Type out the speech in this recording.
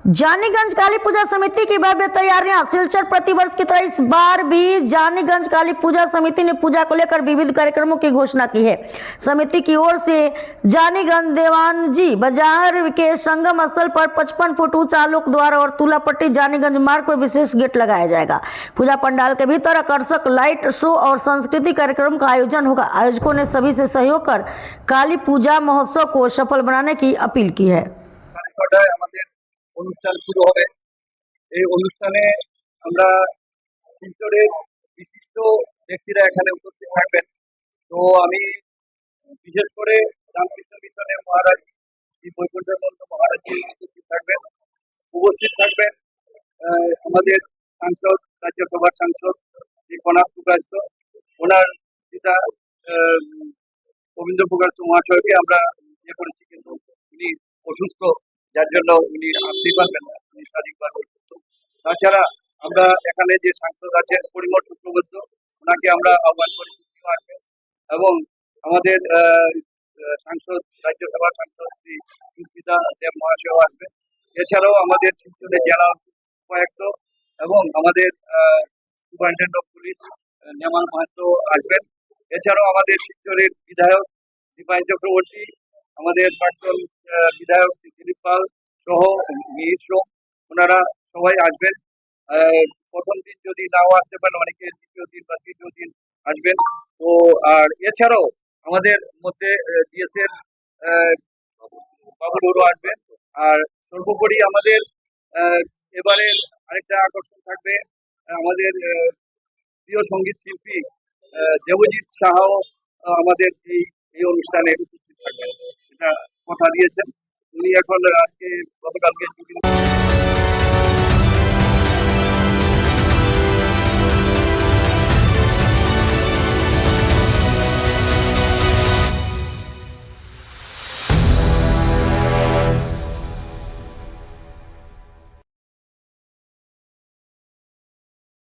जानीगंज काली पूजा समिति की भव्य तैयारियां। सिलचर प्रतिवर्ष की तरह इस बार भी जानीगंज काली पूजा समिति ने पूजा को लेकर विविध कार्यक्रमों की घोषणा की है। समिति की ओर से जानीगंज देवानजी बाजार के संगम स्थल पर 55 फुट ऊंचा आलोक द्वार और तुलापट्टी जानीगंज मार्ग पर विशेष गेट लगाया जाएगा। पूजा पंडाल के भीतर आकर्षक लाइट शो और सांस्कृतिक कार्यक्रम का आयोजन होगा। आयोजकों ने सभी से सहयोग कर काली पूजा महोत्सव को सफल बनाने की अपील की है। অনুষ্ঠান শুরু হবে। এই অনুষ্ঠানে আমরা শিলচরের বিশিষ্ট ব্যক্তিরা এখানে উপস্থিত থাকবেন। তো আমি বিশেষ করে রামকৃষ্ণ মিশনের মহারাজ শ্রী বৈকুণ্ঠানন্দ মহারাজ উপস্থিত থাকবেন। আমাদের সাংসদ, রাজ্যসভার সাংসদ শ্রী কনাথ পুগাস্ত, ওনার পিতা গোবিন্দ পুগাস্ত মহাশয়কে আমরা ইয়ে করেছি, কিন্তু উনি অসুস্থ, যার জন্য উনি আসতেই পারবেন না, উনি শারীরিকভাবে অসুস্থ। তাছাড়া আমরা এখানে যে সাংসদ আছেন পরিমল শুক্রবৈদ্য, ওনাকে আমরা আহ্বান করি আসবেন, এবং আমাদের সাংসদ, রাজ্যসভার সাংসদ শ্রী সুস্মিতা দেব মহাশয় আসবেন। এছাড়াও আমাদের শিলচরের জেলা উপায়ুক্ত এবং আমাদের সুপারিনটেন্ডেন্ট অফ পুলিশ নেমাল মাহাতো আসবেন। এছাড়াও আমাদের শিলচরের বিধায়ক দীপায়ন চক্রবর্তী, আমাদের প্রাক্তন বিধায়ক শ্রী দিলীপ পাল সহ মিহির সোম, ওনারা সবাই আসবেন। প্রথম দিন যদি নাও আসতে পারেন, অনেকে দ্বিতীয় দিন বা তৃতীয় দিন আসবেন। তো আর এছাড়াও আমাদের মধ্যে ডিএসএর বাবুলুরও আসবেন। আর সর্বোপরি আমাদের এবারে আরেকটা আকর্ষণ থাকবে, আমাদের প্রিয় সঙ্গীত শিল্পী দেবজিৎ সাহাও আমাদের এই অনুষ্ঠানে উপস্থিত থাকবেন, এটা কথা দিয়েছেন। উনি এখন আজকে গতকালকে